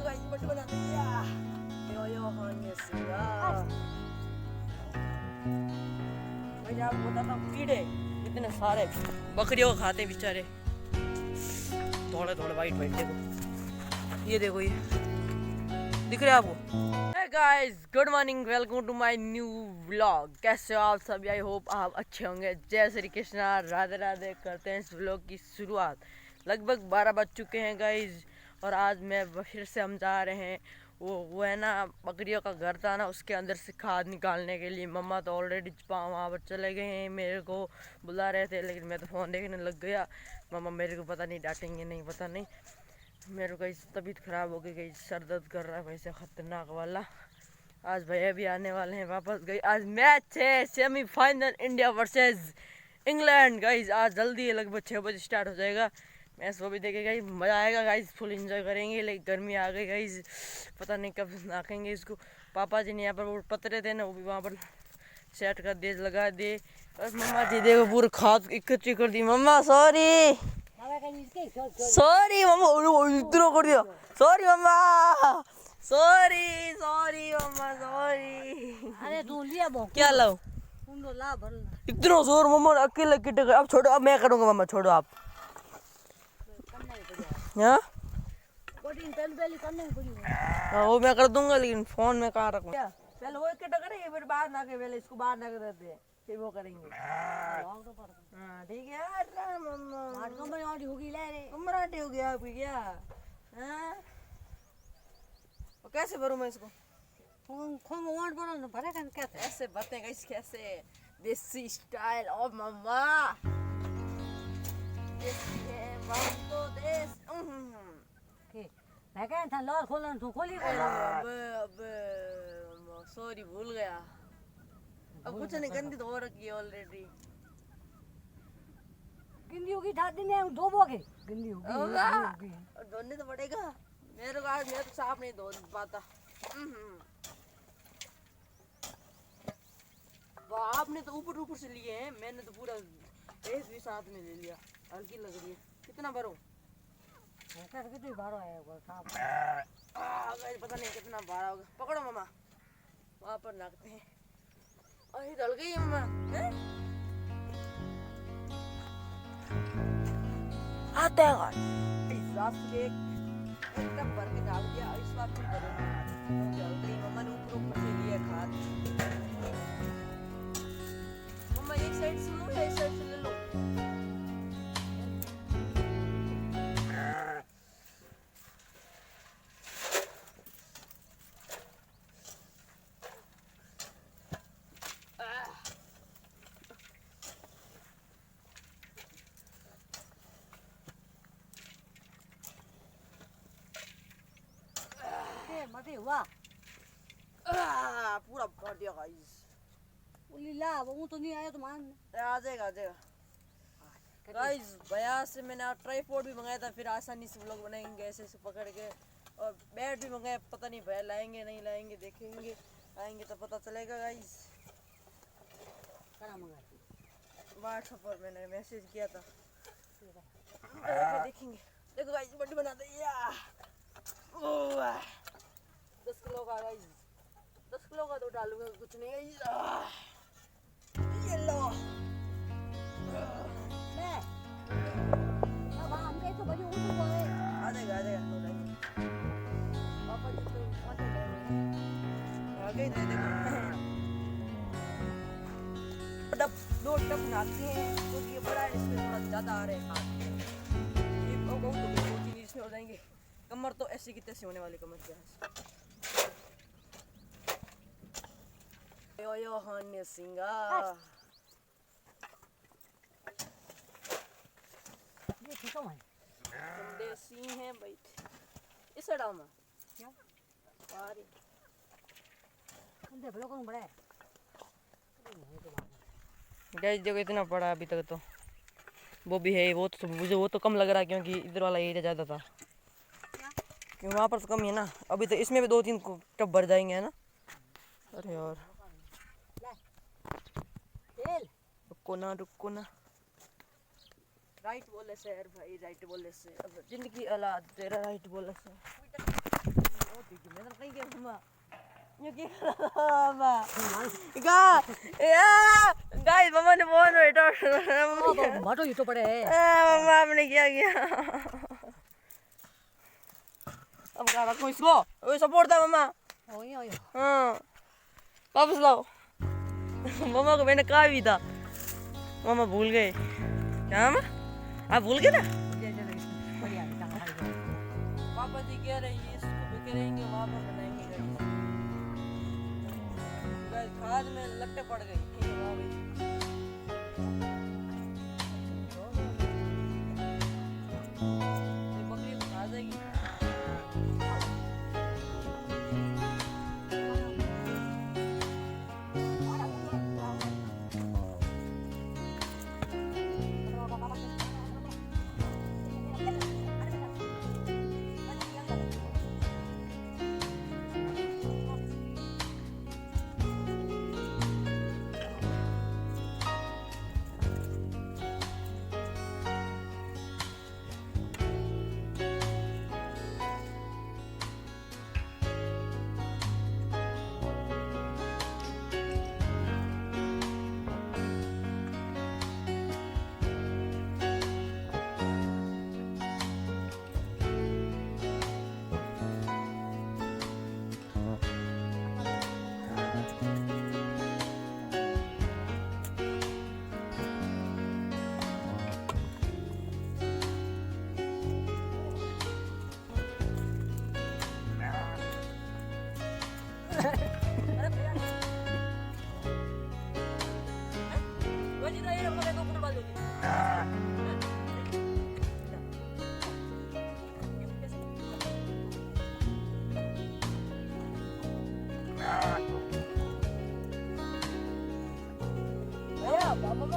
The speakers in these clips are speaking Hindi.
गाइस बट बना दिया यो होने सिंगा मैं आपको बताता हूँ कीड़े इतने सारे बकरियों को खाते बेचारे थोड़े थोड़े वाइट वाइट देखो ये दिख रहे हैं आपको। Hey guys good morning welcome to my new vlog. कैसे हो आप सभी? आई होप आप अच्छे होंगे। जय श्री कृष्णा, राधे राधे। करते हैं इस व्लॉग की शुरुआत। लगभग 12 बज चुके हैं गाइस और आज मैं फिर से हम जा रहे हैं वो है ना बकरियों का घर था ना, उसके अंदर से खाद निकालने के लिए। मम्मा तो ऑलरेडी वहाँ पर चले गए हैं, मेरे को बुला रहे थे लेकिन मैं तो फ़ोन देखने लग गया। मम्मा मेरे को पता नहीं डांटेंगे नहीं, पता नहीं। मेरे को इस तबीयत ख़राब हो गई, सर दर्द कर रहा है वैसे ख़तरनाक वाला। आज भैया भी आने वाले हैं वापस। गई आज मैच है semifinal, India versus England guys. आज जल्दी है, लगभग 6 बजे स्टार्ट हो जाएगा मैच। वो भी देखेगा, मज़ा आएगा गाइज, फुल एंजॉय करेंगे। लेकिन गर्मी आ गई गाइज, पता नहीं कब नाखेंगे इसको। पापा जी ने यहाँ पर वो पतरे थे ना, वो भी वहाँ पर सेट कर दिए, लगा दिए। बस मम्मा जी देखो पूरी खाद इकट्ठी कर दी। मम्मा सॉरी सॉरी मम्मा, इतना कर दिया। सॉरी मम्मा, सॉरी सॉरी मम्मा सॉरी। अरे तू लिया क्या लाओ? ला भर इतना जोर मम्मा अकेले किटे कर। अब छोड़ो, अब मैं करूँगा मम्मा, छोड़ो आप। हाँ वो मैं कर दूंगा लेकिन फोन में कहाँ रखूँ? पहले वो इकट्ठा करेंगे फिर बाहर ना के, पहले इसको बाहर ना कर देते हैं फिर वो करेंगे। हाँ ठीक है यार मम्मा। कमराटी होगी ले रे, कमराटी हो गया आपकी क्या? हाँ कैसे भरूँ मैं इसको? खोंग वाट बनो न भरे kan कैसे ऐसे भरते गाइस, कैसे देसी स्टाइल। और मम्मा तो देश के लगे था लॉर खोलन तू खोली अब सॉरी भूल गया। अब कुछ नहीं, गंदी तो हो रखी है ऑलरेडी। गिंदी होगी दादी ने धोबोगे गिंदी होगी धोने तो पड़ेगा मेरे को। आज मैं तो साफ नहीं धो पाता। आपने तो ऊपर ऊपर से लिए हैं, मैंने तो पूरा फेस भी साथ में ले लिया। हल्की लग रही है। कितना भरो? कितनी बार आया वो साहब पता नहीं कितना भारा होगा। पकड़ो मम्मा, वहाँ पर नाकते हैं। अरे डल गई मम्मा। आते हैं इस रात के एकदम भर के डाल दिया। इस बार फिर भरो। जल गई मम्मा ने ऊपर ऊपर से लिया खाद। मम्मा एक साइड से लो या इस साइड से ले लो? मते हुआ पूरा भर दिया गाइस। लीला वो तो नहीं आया तो मान आ जाएगा आ जाएगा गाइस। भैया से मैंने ट्राइपॉड भी मंगाया था, फिर आसानी से व्लॉग बनाएंगे ऐसे ऐसे पकड़ के। और बैट भी मंगाया, पता नहीं भैया लाएंगे नहीं लाएंगे, देखेंगे। आएंगे तो पता चलेगा गाइस। करा मंगा व्हाट्सएप पर मैंने मैसेज किया था, देखेंगे। देखो गाइस बड़ी बना दिया। 10 किलो का गाइस, 10 किलो का तो डालूंगा, कुछ नहीं गाइस। ये लो ले अब हम गए तो बड़ी ऊँच गए आ जाएगा आ जाएगा। पापा जी तो आते हैं आ गए थे। देखो डब दो टप नाते हैं क्योंकि ये बड़ा है, इसमें थोड़ा ज़्यादा आ रहे हैं खाद। ये बहुत तो 2-3 इसमें हो जाएंगे। कमर तो ऐसी की तैसी होने वाली कमर क्या है। यो होने सिंगा ये ठीक है तुम देसी हैं भाई। इस डाल में क्या पारी देख लो कौन बड़ा है गाइस। देखो इतना पड़ा अभी तक तो वो भी है। वो तो मुझे वो तो कम लग रहा है क्योंकि इधर वाला एरिया ज़्यादा था, क्योंकि वहाँ पर तो कम ही है ना। अभी तो इसमें भी 2-3 टब भर जाएंगे है ना। अरे यार रुको ना राइट बोले से यार भाई, राइट बोले से। अब जिंदगी अला तेरा राइट बोले से। कहीं के मम्मा ये क्या मम्मा गाइस मम्मा ने फोन बैठा बाटो ये तो पड़े है मम्मा आपने क्या किया अब क्या रखो इसको वो सपोर्ट था मम्मा ओए ओए हाँ वापस लाओ मम्मा को मैंने कहा भी था मम्मा भूल गए क्या मम्मा आप भूल गए ना बढ़िया पापा जी कह रहे हैं इसको बिखरेंगे वापस बनाएंगे गाइस खाद में लट्टे पड़ गई ठीक है वाह भाई ये बकरी को खा जाएगी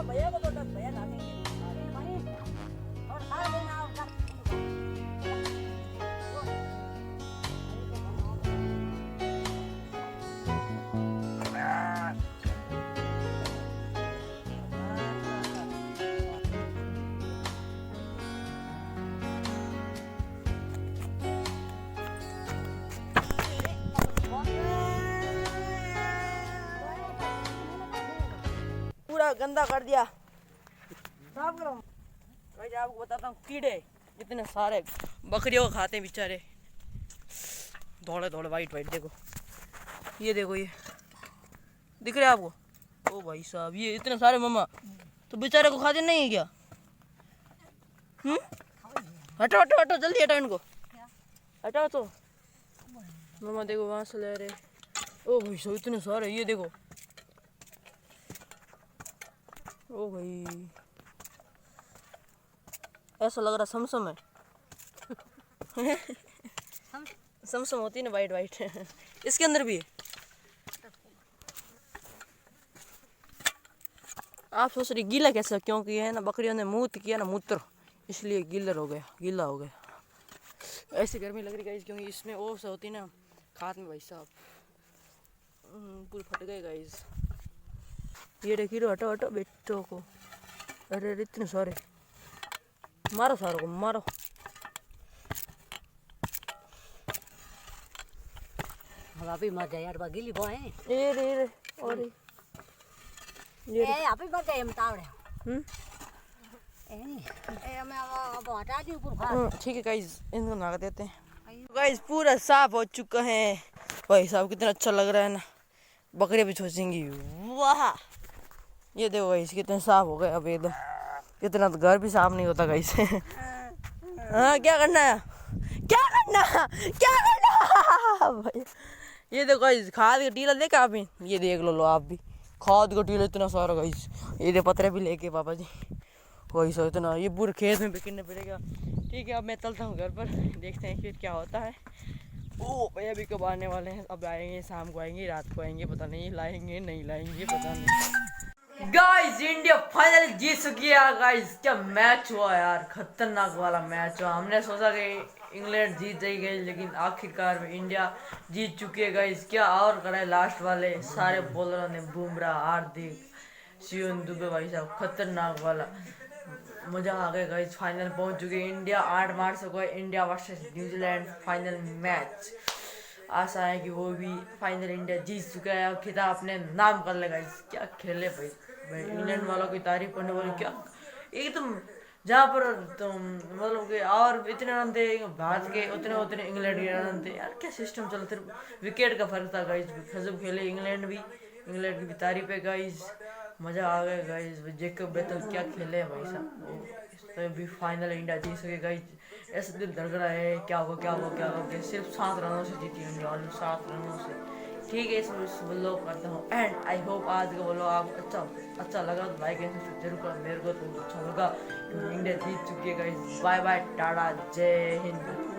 भैया को तो भैया ना और सारा दिन आओ पूरा गंदा कर दिया साफ करो भाई आपको बताता हूँ कीड़े इतने सारे बकरियों को खाते हैं बेचारे धोले धोले वाइट वाइट देखो ये देखो ये दिख रहे आपको ओ भाई साहब ये इतने सारे मम्मा तो बेचारे को खाते नहीं है क्या हटो हटो हटो जल्दी हटाओ इनको हटाओ तो मम्मा देखो वहां से ले रहे ओ भाई साहब इतने सारे ये देखो ओ भाई ऐसा लग रहा समसम है समसम होती है ना वाइट वाइट इसके अंदर भी है आप सोच रही गीला कैसा क्योंकि है ना बकरियों ने मूत्र किया ना मूत्र इसलिए गीला हो गया ऐसे गर्मी लग रही गाइस क्योंकि इसमें ओस होती ना खाद में भाई साहब पूरे फट गए गाइस ये देखिए हटो हटो बेटो को अरे अरे इतने सारे मारो सारों को मारो अब अभी मर जाए यार गिली बो है ये रे और ये ए अभी मर जाए हम तावड़े ए मैं अब हटा दी ऊपर खा ठीक है गाइस इनको नहा देते हैं गाइस पूरा साफ हो चुका है भाई साहब कितना अच्छा लग रहा है ना बकरियां भी सोचेंगी वाह ये देखो गाइस कितने साफ हो गए अब एकदम इतना तो घर भी साफ नहीं होता गाइस हाँ क्या करना भाई ये देखो गाइस खाद का टीला देखा आपने ये देख लो आप भी खाद का टीला इतना सारा गाइस ये दे पत्थर भी लेके पापा जी कोई सो इतना ये पूरे खेत में बिकने पड़ेगा ठीक है अब मैं चलता हूँ घर पर देखते हैं फिर क्या होता है ओ भैया भी कब आने वाले हैं अब आएंगे शाम को आएंगे रात को आएंगे पता नहीं लाएंगे नहीं लाएंगे पता नहीं गाइस इंडिया फाइनली जीत चुकी है गाइस क्या मैच हुआ यार खतरनाक वाला मैच हुआ हमने सोचा कि इंग्लैंड जीत जाएगी लेकिन आखिरकार में इंडिया जीत चुकी है गाइस क्या और करे लास्ट वाले सारे बॉलरों ने बुमराह हार्दिक शिवम दुबे भाई साहब खतरनाक वाला मजा आ गया गाइस फाइनल पहुंच चुके इंडिया 8 मार्च को India versus New Zealand final match आशा है कि वो भी फाइनल इंडिया जीत चुका है और खिताब अपने नाम कर लेगा। क्या खेले भाई, भाई इंग्लैंड वालों की तारीफ करने वाले क्या एकदम, जहाँ पर तुम मतलब कि और इतने रन थे भारत के उतने उतने इंग्लैंड के रन थे यार, क्या सिस्टम चल, सिर्फ विकेट का फर्क था गाइज। गजब खेले इंग्लैंड भी, इंग्लैंड की भी तारीफ है गाइज, मज़ा आ गया गाइज। जेकब बेथल क्या खेले हैं भाई साहब, तो भी फाइनल इंडिया जीत सके गाइज। ऐसे दिल धड़क रहा है क्या होगा क्या होगा क्या होगा, सिर्फ 7 रनों से जीती इंडिया, और 7 रनों से। ठीक है, इस व्लॉग करता हूँ एंड आई होप आज का व्लॉग आपको अच्छा लगा तो लाइक एंड सब्सक्राइब जरूर करो। मेरे को तो अच्छा लगा, इंडिया जीत चुकी है गाइस। बाय बाय, टाटा, जय हिंद।